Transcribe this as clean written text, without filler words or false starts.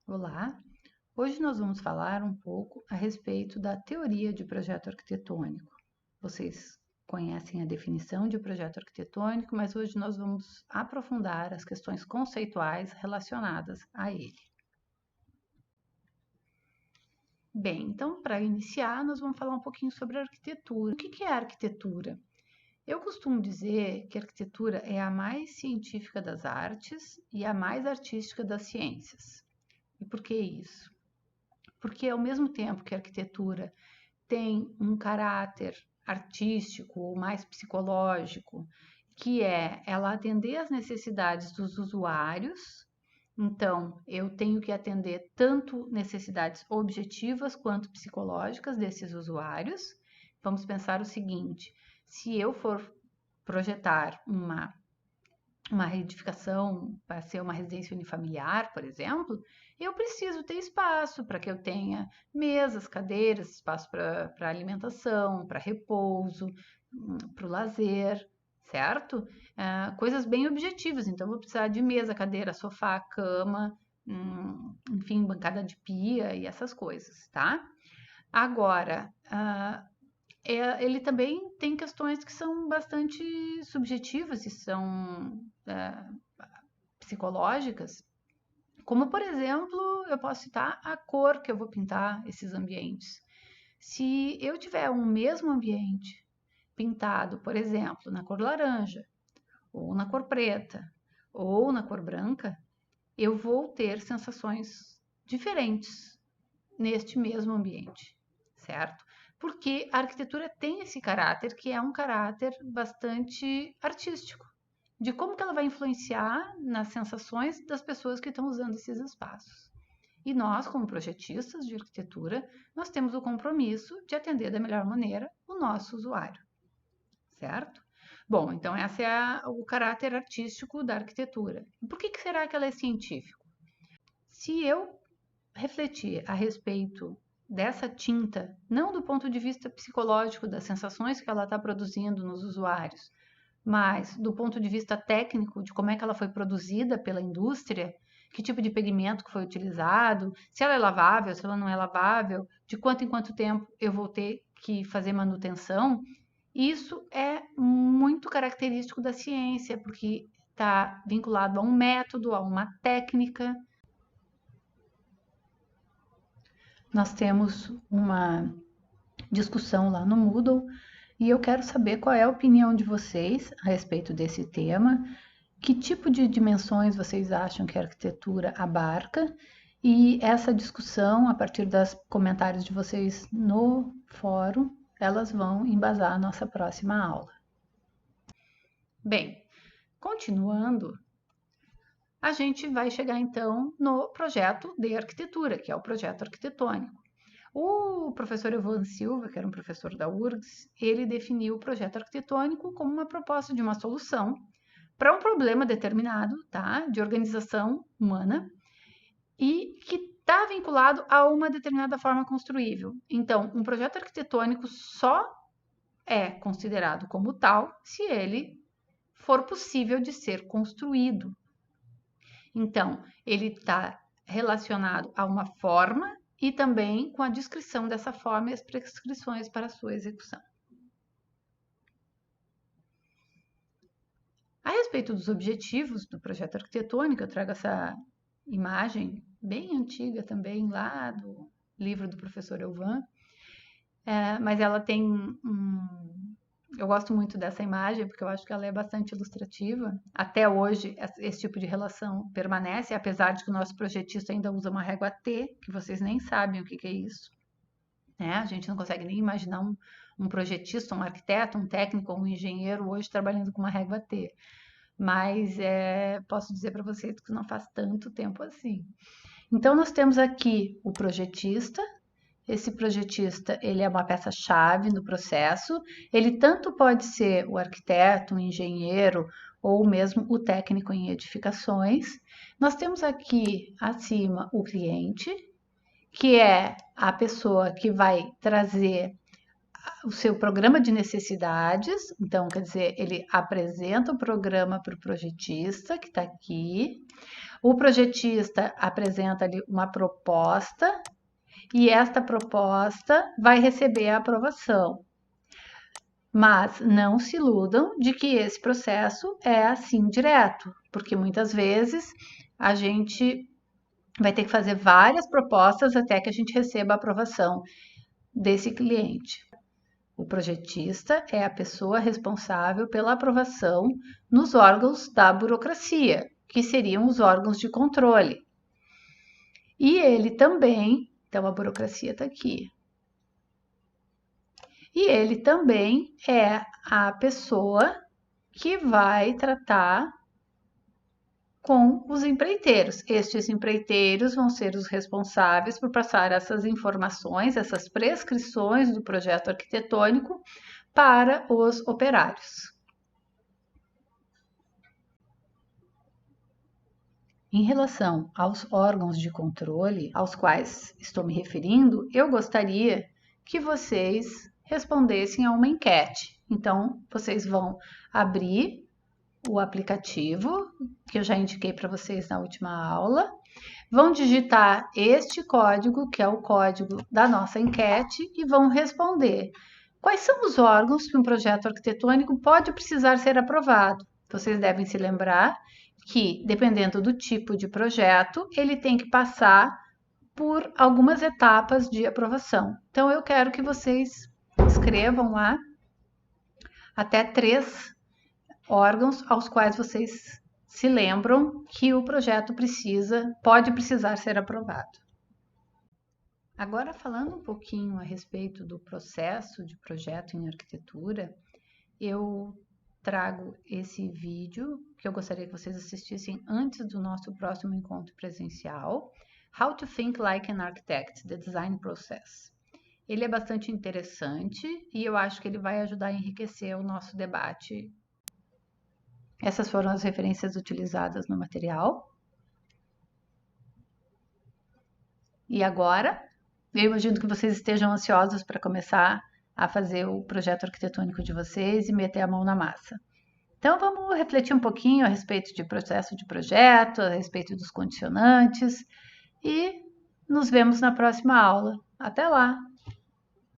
Olá, hoje nós vamos falar um pouco a respeito da teoria de projeto arquitetônico. Vocês conhecem a definição de projeto arquitetônico, mas hoje nós vamos aprofundar as questões conceituais relacionadas a ele. Bem, então, para iniciar, nós vamos falar um pouquinho sobre a arquitetura. O que é a arquitetura? Eu costumo dizer que a arquitetura é a mais científica das artes e a mais artística das ciências. E por que isso? Porque ao mesmo tempo que a arquitetura tem um caráter artístico ou mais psicológico, que é ela atender às necessidades dos usuários. Então, eu tenho que atender tanto necessidades objetivas quanto psicológicas desses usuários. Vamos pensar o seguinte: se eu for projetar uma edificação para ser uma residência unifamiliar, por exemplo, eu preciso ter espaço para que eu tenha mesas, cadeiras, espaço para alimentação, para repouso, para o lazer, certo? Coisas bem objetivas. Então, vou precisar de mesa, cadeira, sofá, cama, enfim, bancada de pia e essas coisas, tá? Agora, ele também tem questões que são bastante subjetivas e são psicológicas, como, por exemplo, eu posso citar a cor que eu vou pintar esses ambientes. Se eu tiver um mesmo ambiente pintado, por exemplo, na cor laranja, ou na cor preta, ou na cor branca, eu vou ter sensações diferentes neste mesmo ambiente, certo? Porque a arquitetura tem esse caráter que é um caráter bastante artístico, de como que ela vai influenciar nas sensações das pessoas que estão usando esses espaços. E nós, como projetistas de arquitetura, nós temos o compromisso de atender da melhor maneira o nosso usuário, certo? Bom, então esse é o caráter artístico da arquitetura. E por que será que ela é científica? Se eu refletir a respeito dessa tinta, não do ponto de vista psicológico das sensações que ela está produzindo nos usuários, mas do ponto de vista técnico, de como é que ela foi produzida pela indústria, que tipo de pigmento que foi utilizado, se ela é lavável, se ela não é lavável, de quanto em quanto tempo eu vou ter que fazer manutenção, isso é muito característico da ciência, porque está vinculado a um método, a uma técnica. Nós temos uma discussão lá no Moodle e eu quero saber qual é a opinião de vocês a respeito desse tema, que tipo de dimensões vocês acham que a arquitetura abarca, e essa discussão, a partir dos comentários de vocês no fórum, elas vão embasar a nossa próxima aula. Bem, continuando, a gente vai chegar então no projeto de arquitetura, que é o projeto arquitetônico. O professor Evan Silva, que era um professor da URGS, ele definiu o projeto arquitetônico como uma proposta de uma solução para um problema determinado, tá, de organização humana, e que está vinculado a uma determinada forma construível. Então, um projeto arquitetônico só é considerado como tal se ele for possível de ser construído. Então, ele está relacionado a uma forma e também com a descrição dessa forma e as prescrições para a sua execução. A respeito dos objetivos do projeto arquitetônico, eu trago essa imagem bem antiga também, lá do livro do professor Elvan, mas ela tem eu gosto muito dessa imagem, porque eu acho que ela é bastante ilustrativa. Até hoje, esse tipo de relação permanece, apesar de que o nosso projetista ainda usa uma régua T, que vocês nem sabem o que é isso. Né? A gente não consegue nem imaginar um projetista, um arquiteto, um técnico ou um engenheiro hoje trabalhando com uma régua T. Mas posso dizer para vocês que não faz tanto tempo assim. Então, nós temos aqui o projetista. Esse projetista, ele é uma peça-chave no processo. Ele tanto pode ser o arquiteto, o engenheiro ou mesmo o técnico em edificações. Nós temos aqui acima o cliente, que é a pessoa que vai trazer o seu programa de necessidades. Então, quer dizer, ele apresenta o programa para o projetista, que está aqui. O projetista apresenta ali uma proposta e esta proposta vai receber a aprovação. Mas não se iludam de que esse processo é assim direto, porque muitas vezes a gente vai ter que fazer várias propostas até que a gente receba a aprovação desse cliente. O projetista é a pessoa responsável pela aprovação nos órgãos da burocracia, que seriam os órgãos de controle. E ele também, então a burocracia está aqui. E ele também é a pessoa que vai tratar com os empreiteiros. Estes empreiteiros vão ser os responsáveis por passar essas informações, essas prescrições do projeto arquitetônico para os operários. Em relação aos órgãos de controle aos quais estou me referindo, eu gostaria que vocês respondessem a uma enquete. Então, vocês vão abrir o aplicativo, que eu já indiquei para vocês na última aula, vão digitar este código, que é o código da nossa enquete, e vão responder quais são os órgãos que um projeto arquitetônico pode precisar ser aprovado. Vocês devem se lembrar que, dependendo do tipo de projeto, ele tem que passar por algumas etapas de aprovação. Então, eu quero que vocês escrevam lá até 3 órgãos aos quais vocês se lembram que o projeto pode precisar ser aprovado. Agora, falando um pouquinho a respeito do processo de projeto em arquitetura, eu trago esse vídeo que eu gostaria que vocês assistissem antes do nosso próximo encontro presencial, How to Think Like an Architect, The Design Process. Ele é bastante interessante e eu acho que ele vai ajudar a enriquecer o nosso debate. Essas foram as referências utilizadas no material. E agora, eu imagino que vocês estejam ansiosos para começar a fazer o projeto arquitetônico de vocês e meter a mão na massa. Então, vamos refletir um pouquinho a respeito de processo de projeto, a respeito dos condicionantes e nos vemos na próxima aula. Até lá!